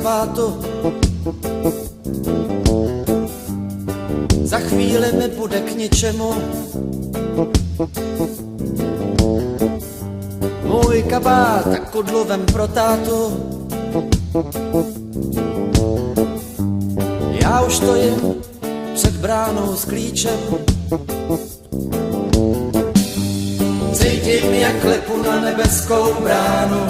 kabátu. Za chvíli mi bude k ničemu můj kabát a kudlovem pro tátu. Já už stojím před bránou s klíčem. Cítím, jak lepu na nebeskou bránu.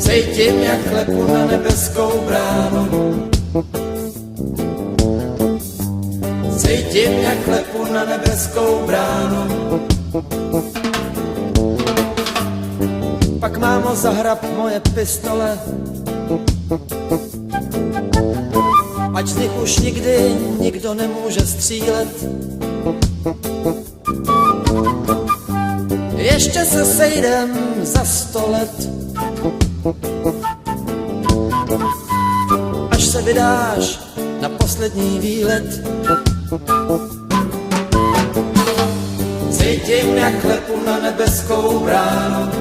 Cítím, jak lepu na nebeskou bránu. Cítím, jak lepu na nebeskou bránu. Pak, mámo, zahrab moje pistole, ať z nich už nikdy nikdo nemůže střílet. Ještě se sejdem za 100 let, až se vydáš na poslední výlet. Cítím, jak lepu na nebeskou bránu.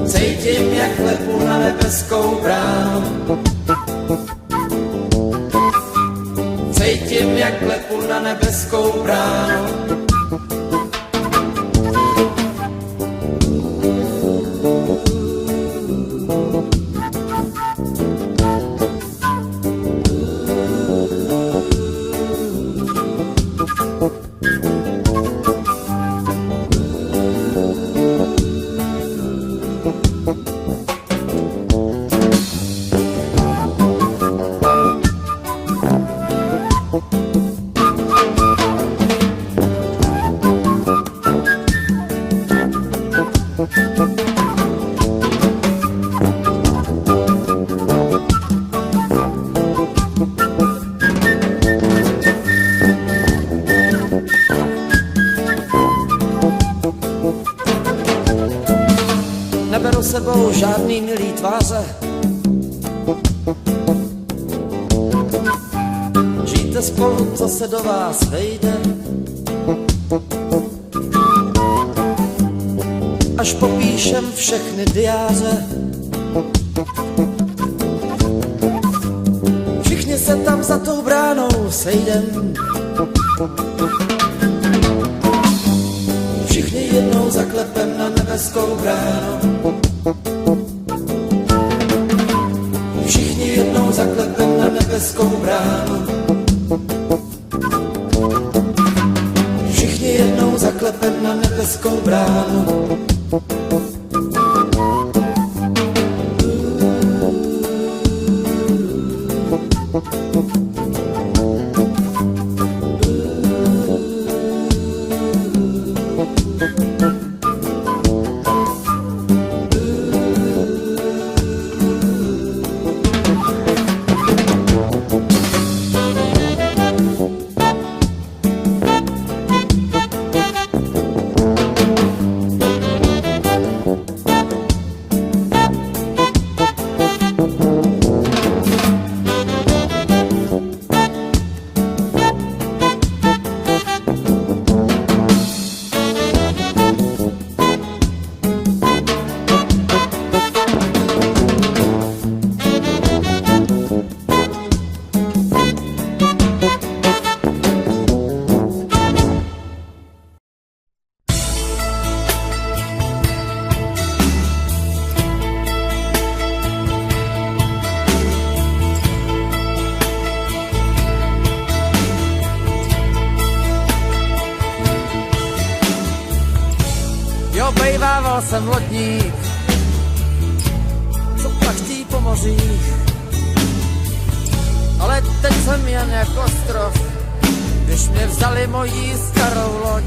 Cítím, jak lepu na nebeskou bránu. Cítím, jak lepu na nebeskou bránu. Neberu sebou žádný milý tváře. Žijte spolu, co se do vás vejde. Až popíšem všechny diáře. Všichni se tam za tou bránou sejdem. Všichni jednou zaklepem na nebeskou bránu. Všichni jednou zaklepem na nebeskou bránu. Všichni jednou zaklepem na nebeskou bránu. Bejvával jsem lodník, co plachtí po mořích, ale teď jsem jen jak ostrov, když mě vzali mojí starou loď,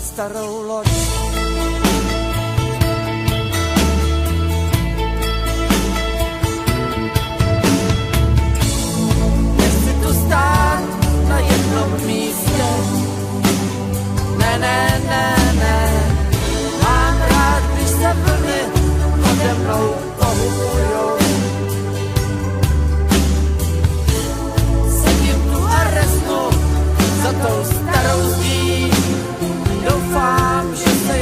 starou loď. Nechci tu stát na jednom místě, ne, ne, ne, ne. Mám rád, když se vlny ode mnou pohybujou. Sedím tu a reznu za tou starou zdí. Doufám, že se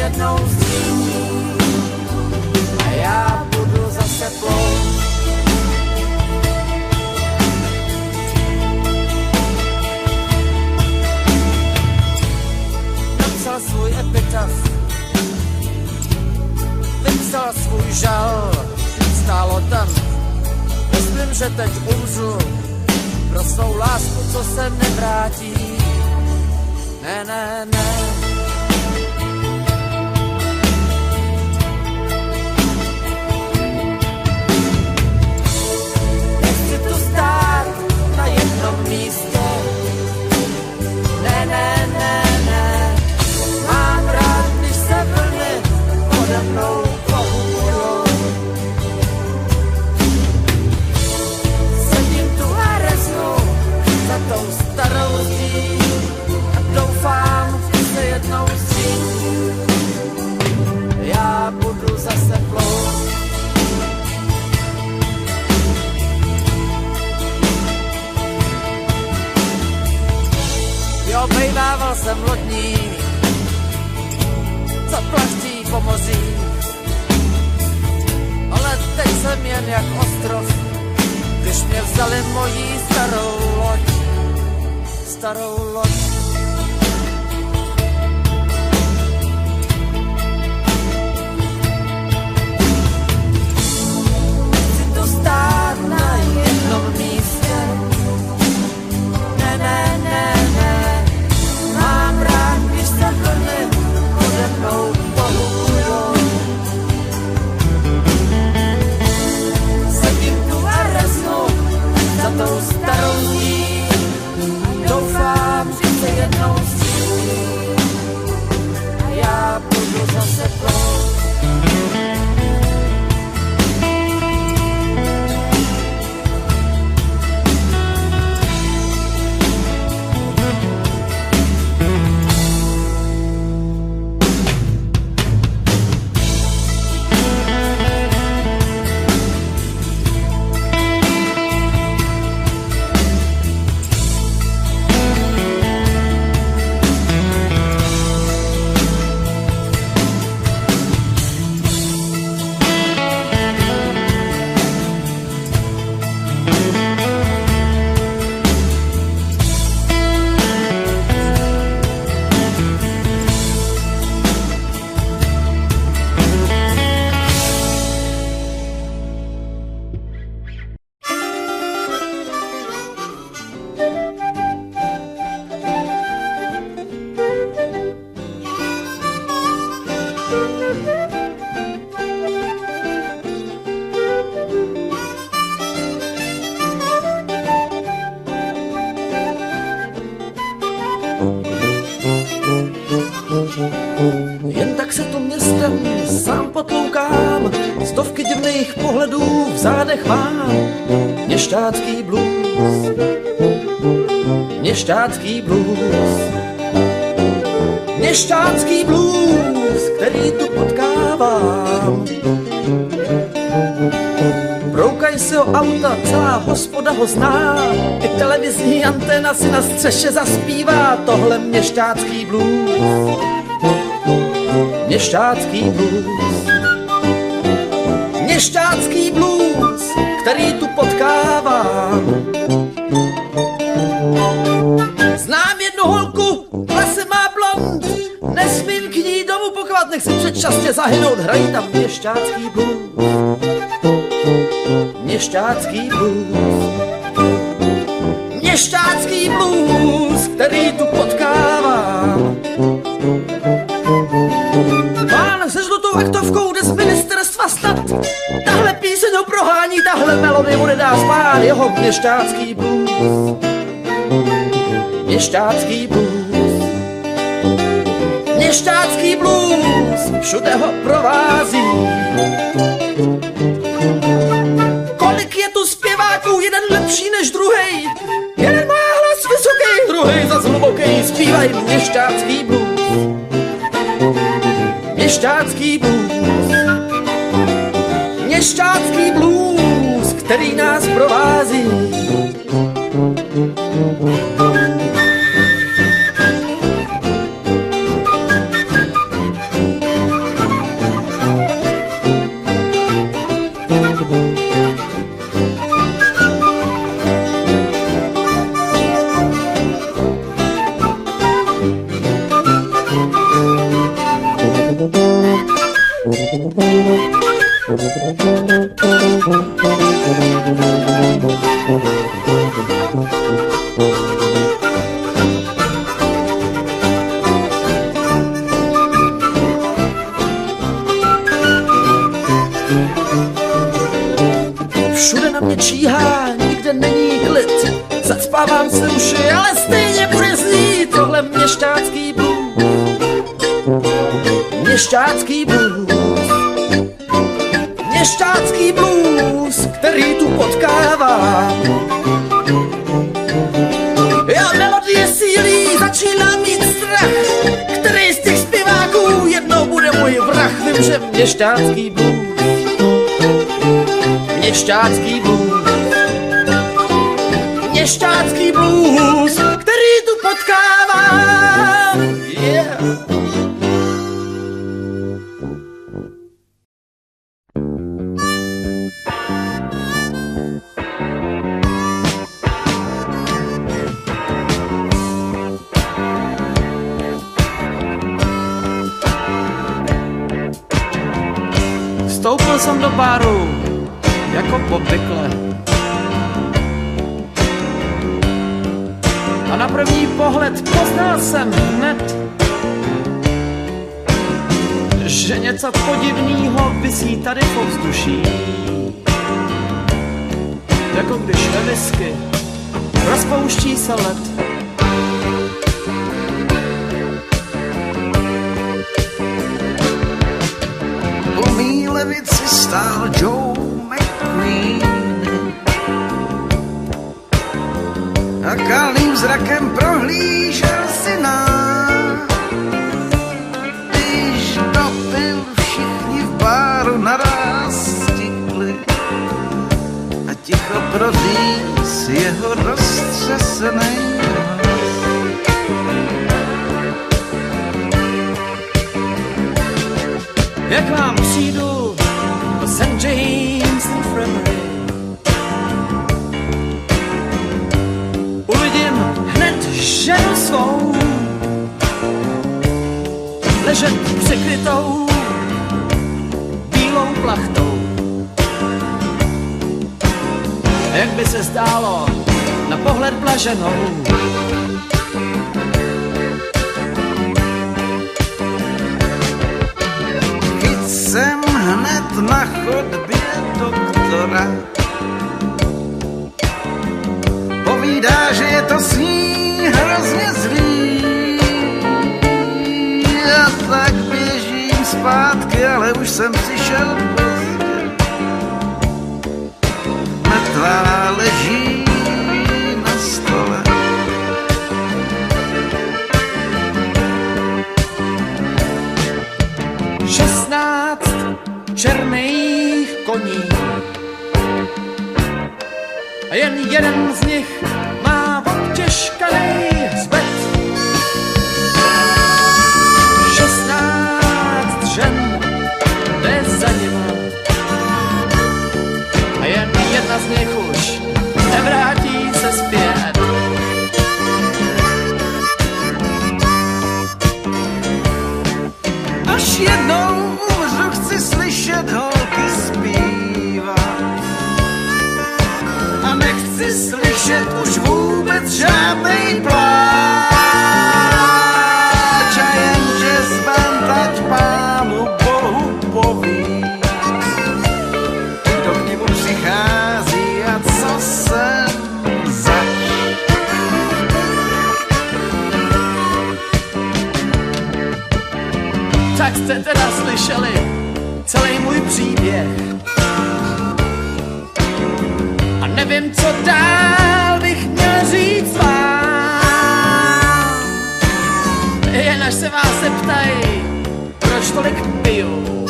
můj žal stálo tam. Myslím, že teď umřu pro svou lásku, co se nevrátí. Ne, ne, ne. Nechci tu stát na jednom místě. Ne, ne, ne, ne. Mám rád, když se vlny pode mnou pohybujou. Sedím tu a reznu za tou starou zdí a doufám, že se jednou zdí. Já budu zase plout. Jo, bejvával jsem lodník, co plachtí po mořích, ale teď jsem jen jak ostrov, když mě vzali mojí starou loď, starou loď. Chci tu stát na jednom místě. Ne, ne, ne, ne. Mám rád, když se vlny pode mnou pohybujou. Sedím tu a reznu za tou starou zdí. Doufám, že se jednou zdí. A já budu zase plout. Jen tak se tu městem sám potloukám, stovky divných pohledů v zádech mám. Měšťácký blues, měšťácký blues, měšťácký blues, který tu potkávám. Broukaj si o auta, celá hospoda ho zná, i televizní anténa si na střeše zaspívá tohle měšťácký blues. Měšťácký blues, měšťácký blues, který tu potkávám. Znám jednu holku, hlasy má blond, nesmím k ní domů pochovat, nechci předčasně zahynout, hrají tam měšťácký blues. Měšťácký blues, měšťácký blues, který tu potkávám. Pán se žlutou aktovkou jde z ministerstva snad, tahle píseň ho prohání, tahle melodie mu nedá spát, jeho měšťácký blues. Měšťácký blues, měšťácký blues, všude ho provází. Kolik je tu zpěváků, jeden lepší než druhej, jeden má hlas vysoký, druhej zas hluboký, zpívají měšťácký blues. Měšťácký blues, měšťácký blues, který nás provází. Všude na mě číhá, nikde není klid. Zacpávám si uši, ale stejně bude znít tohle měšťácký blues. Měšťácký blues. Měšťácký blues, který tu potkává. Já melodie sílí, začínám mít strach. Který z těch zpěváků jednou bude můj vrah. Vím, že měšťácký blues. Měšťácký blues. Měšťácký blues, který tu potkávám. Yeah. Vstoupil jsem do baru, jako obvykle. A na první pohled poznal jsem hned, že něco podivného visí tady v ovzduší. Jako když ve whisky rozpouští se led. Po mý levici stál Joe McQueen a kalným zrakem prohlížel si nás. Když dopil, všichni v báru naraz stikli a ticho províz jeho roztřesený hlas. Jak vám přijdu do St. James Infirmary, uvidím hned ženu svou ležet přikrytou bílou plachtou. Jak by se zdálo na pohled blaženou. Jsem hned na chodbě doktora. Povídá, že je to s ní hrozně zlý. Já tak běžím zpátky, ale už jsem přišel pozdě. Mrtvá leží na stole. Černých koní a jen jeden z nich má obtěžkanej zbet. 16 žen jde za nima a jen jedna z nich už nevrátí se zpět. Až jednou chci slyšet holky zpívat a nechci slyšet už vůbec žádnej pláč. A jenže zvantať Pánu Bohu poví, kdo k němu přichází a co jsem zač. Tak jste teda slyšeli celý můj příběh a nevím, co dál bych měl říct vám. Jen až se vás zeptají, proč tolik piju,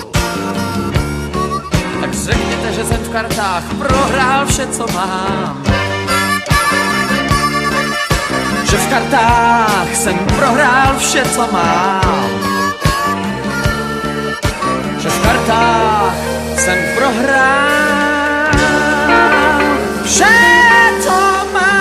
tak řekněte, že jsem v kartách prohrál vše, co mám. Že v kartách jsem prohrál vše, co mám. Že v kartách jsem prohrál vše, co mám.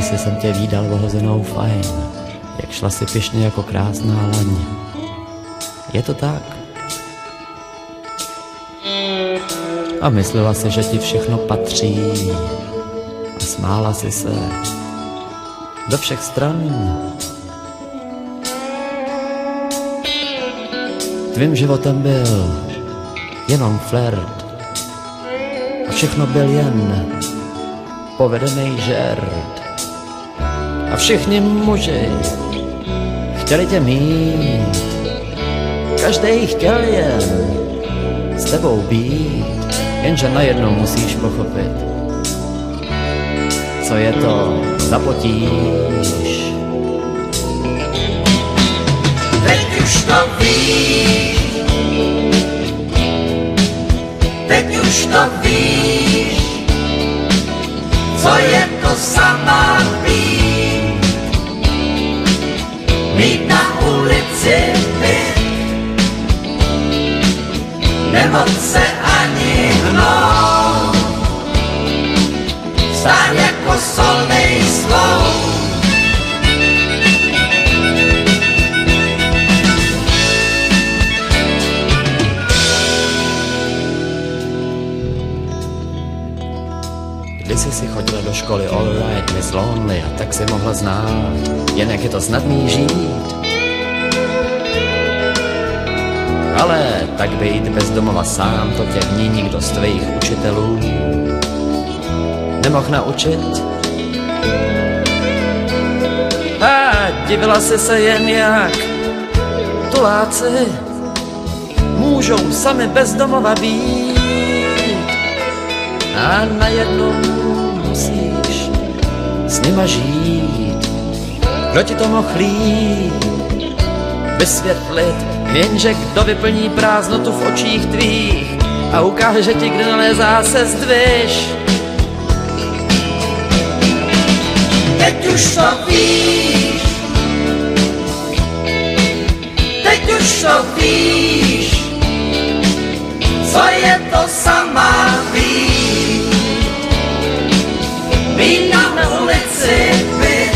Kdysi jsem tě vídal ohozenou fajn, jak šla si pyšně jako krásná laň. Je to tak? A myslela si, že ti všechno patří a smála si se do všech stran. Tvým životem byl jenom flirt a všechno byl jen povedený žert. A všichni muži chtěli tě mít, každej chtěl jen s tebou být, jenže najednou musíš pochopit, co je to za potíž. Teď už to víš, teď už to víš, co je to sama být, mít na ulici byt, nemoc se ani hnout, stát jako solnej slou. Kdysi si chodila do školy all right, Miss Lonely, a tak si mohla znát, jen jak je to snadný žít. Ale tak být bez domova sám, to tě v ní nikdo z tvých učitelů nemohl naučit. A divila si se jen, jak tuláci můžou sami bez domova být. A najednou musíš s nima žít. Kdo ti to mohl líp vysvětlit, jenže kdo vyplní prázdnotu v očích tvých a ukáže ti, kde nalézá se zdviž. Teď už to víš, teď už to víš, co je to sama být, mít na ulici byt,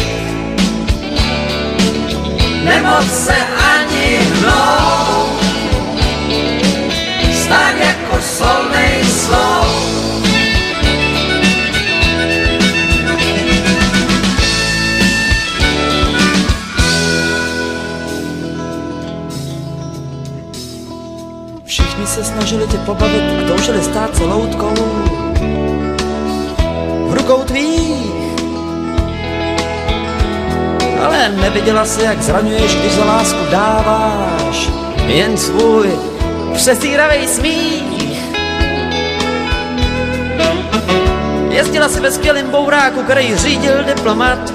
nemoc se ani hnout, stát jako solnej slou. Všichni se snažili tě pobavit a toužili stát se loutkou v rukou tvých. Ale neviděla si, jak zraňuješ, když za lásku dáváš jen svůj přesíravej smích. Jezdila si ve skvělým bouráku, který řídil diplomat.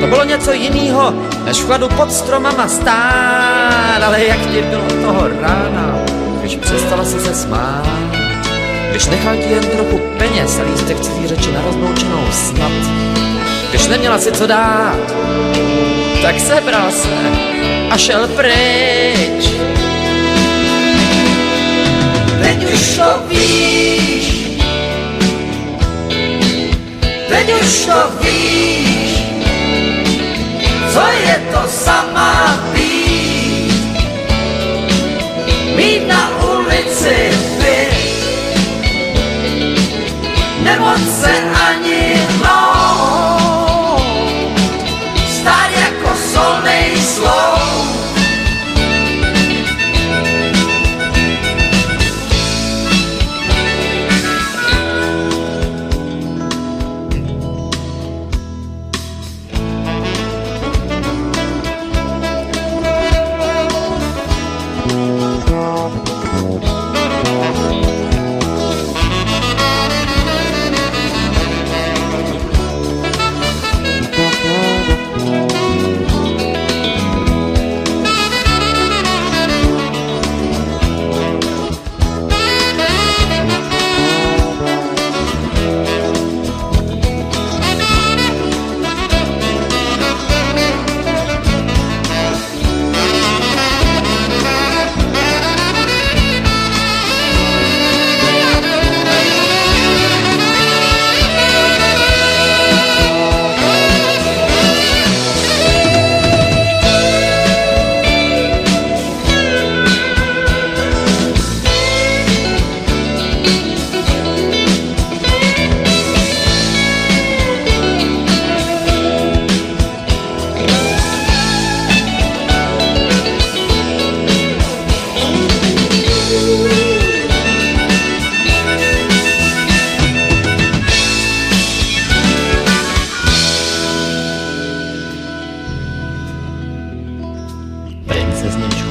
To bylo něco jinýho, než v chladu pod stromama stát. Ale jak ti bylo toho rána, když přestala si se smát, když nechal ti jen trochu peněz a lístek cizí řeči na rozloučenou snad, když neměla si co dát, tak sebral se a šel pryč. Teď už to víš, teď už to víš, co je to sama být, mít na ulici byt, nemoc se ani hnout, stát jako solnej slou.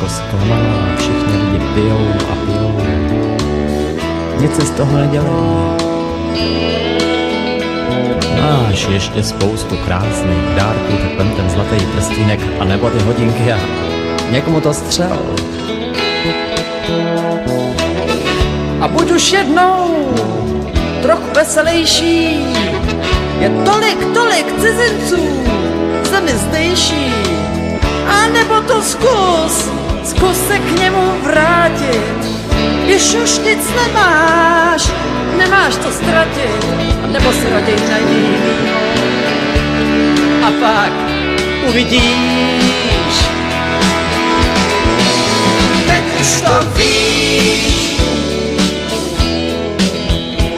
jako zklamaná, všichni lidi pijou a pijou. Nic se z toho nedělá. Máš ještě spoustu krásných dárků, tak vem ten zlatý prstínek a nebo ty hodinky a někomu to střel. A buď už jednou trochu veselější, je tolik cizinců v zemi zdejší. A nebo to zkus se k němu vrátit, když už nic nemáš co ztratit, a nebo se raději najdi jinýho. A pak uvidíš, teď už to víš,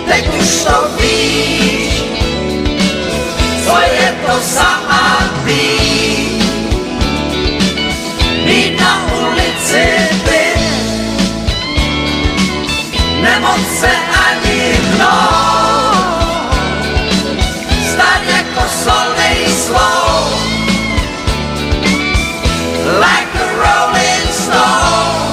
teď už to víš, co je to za být, být na ulici byt, nemoc se ani hnout, stát jako solnej slou, like a rolling stone.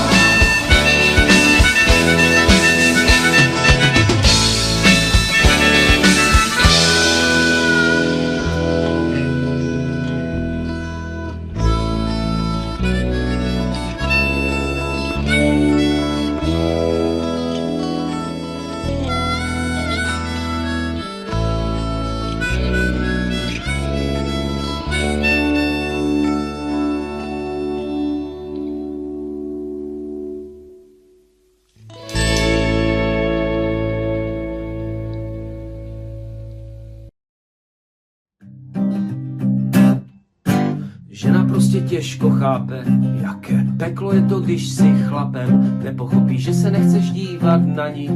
Žena prostě těžko chápe, jaké peklo je to, když si chlapem. Nepochopí, že se nechceš dívat na ní,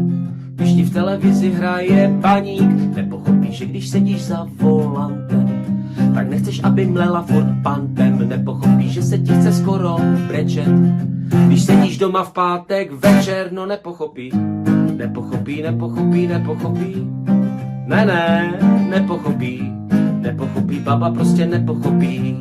když ti v televizi hraje baník. Nepochopí, že když sedíš za volantem, tak nechceš, aby mlela furt pantem. Nepochopí, že se ti chce skoro brečet, když sedíš doma v pátek večer. No nepochopí, nepochopí. Ne, nepochopí. Nepochopí, baba prostě nepochopí.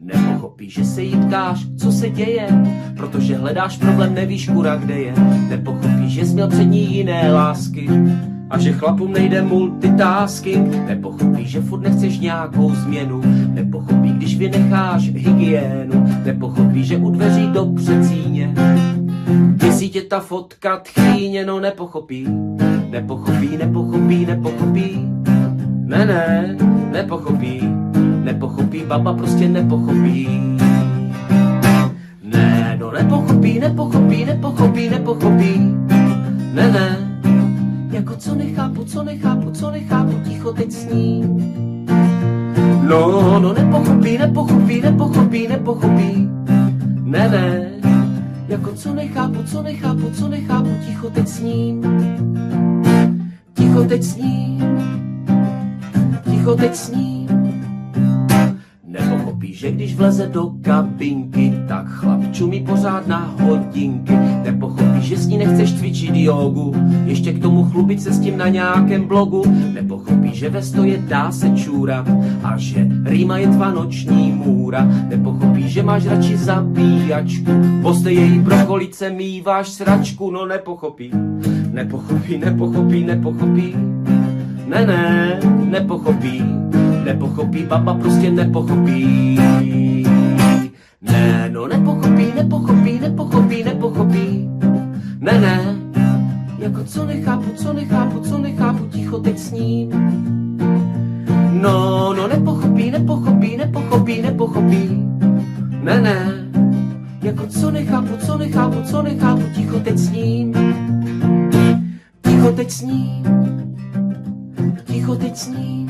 Nepochopí, že se jí ptáš, co se děje, protože hledáš problém, nevíš kura, kde je. Nepochopí, že jsi měl před ní jiné lásky a že chlapům nejde multitasking. Nepochopí, že furt nechceš nějakou změnu. Nepochopí, když vynecháš hygienu. Nepochopí, že u dveří do předsíně visí tě ta fotka tchýně. No nepochopí. Ne, nepochopí, baba prostě nepochopí. Ne, no nepochopí. Ne, jako co nechápu, ticho teď s ním. No nepochopí. Ne, jako co nechápu, ticho teď s ním. Ticho teď s ním. Nepochopí, že když vleze do kabinky, tak chlap čumí pořád na hodinky. Nepochopí, že s ní nechceš cvičit jogu, ještě k tomu chlubit se s tím na nějakém blogu. Nepochopí, že ve stoje dá se čůrat a že rýma je tvá noční můra. Nepochopí, že máš radši zabíjačku, poste její brokolice míváš sračku. No nepochopí. Ne, nepochopí, baba prostě nepochopí. Ne, no nepochopí. Ne, jako co nechápu, ticho teď s ním. No nepochopí. Ne, jako co nechápu, ticho teď s ním. Ticho teď s ním.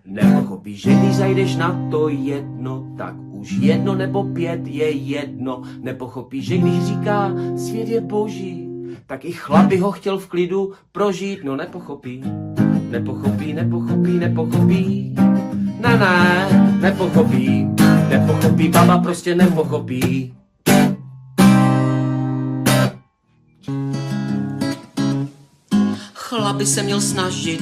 Nepochopí, že když zajdeš na to jedno, tak už 1 nebo 5 je jedno. Nepochopí, že když říká svět je boží, tak i chlap by ho chtěl v klidu prožít. No nepochopí. Ne, nepochopí, baba prostě nepochopí. Chlap by se měl snažit,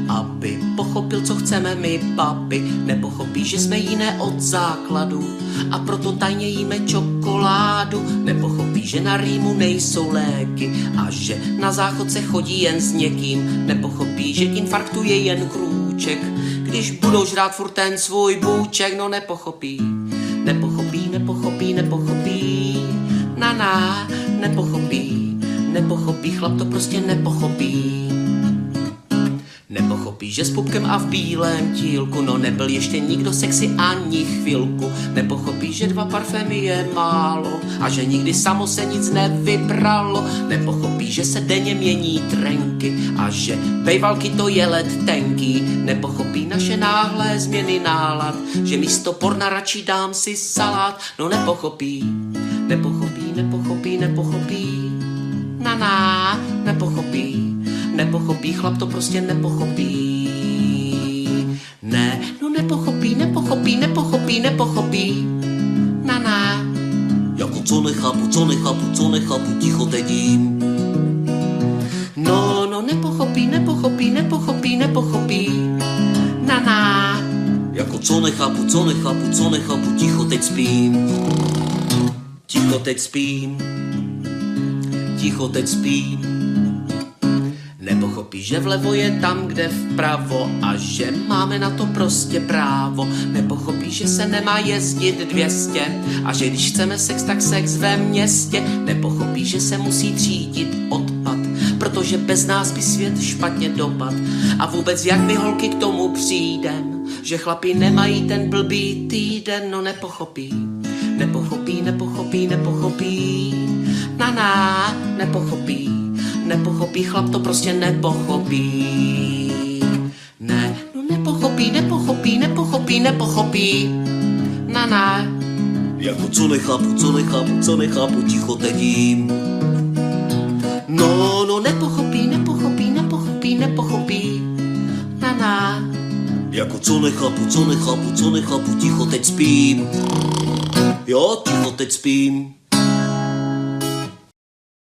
aby pochopil, co chceme my, papi. Nepochopí, že jsme jiné od základu a proto tajně jíme čokoládu. Nepochopí, že na rýmu nejsou léky a že na záchod se chodí jen s někým. Nepochopí, že infarktu je jen krůček, když budou žrát furt ten svůj bůček. No nepochopí, nepochopí, nepochopí, nepochopí. Na, nepochopí, nepochopí, chlap to prostě nepochopí. Nepochopí, že s pupkem a v bílém tílku, no nebyl ještě nikdo sexy ani chvilku. Nepochopí, že 2 parfémy je málo a že nikdy samo se nic nevybralo. Nepochopí, že se denně mění trenky a že bejvalky to je led tenký. Nepochopí naše náhlé změny nálad, že místo porna radši dám si salát. No nepochopí, nepochopí, nepochopí, nepochopí. Na, nepochopí. Nepochopí, chlap to prostě nepochopí. Ne, no nepochopí, nepochopí, nepochopí, nepochopí. Na. Jako co nechápu, co nechápu, co nechápu, ticho teď jím. No nepochopí, nepochopí, nepochopí, nepochopí. Na. Jako co nechápu, co nechápu, co nechápu, ticho teď spím. Ticho teď spím. Ticho teď spím. Nepochopí, že vlevo je tam, kde vpravo a že máme na to prostě právo. Nepochopí, že se nemá jezdit 200 a že když chceme sex, tak sex ve městě. Nepochopí, že se musí třídit odpad, protože bez nás by svět špatně dopad. A vůbec jak my holky k tomu přijdem, že chlapi nemají ten blbý týden. No nepochopí, nepochopí, nepochopí, nepochopí. Na, nepochopí. Nepochopí, chlap to prostě nepochopí. Ne, no nepochopí, nepochopí, nepochopí, nepochopí. Na. Jako co nechápu, co nechápu, co nechápu, ticho teď jím. No nepochopí, nepochopí, nepochopí, nepochopí. Na. Jako co nechápu, co nechápu, co nechápu, ticho teď spím. Jo, ticho teď spím.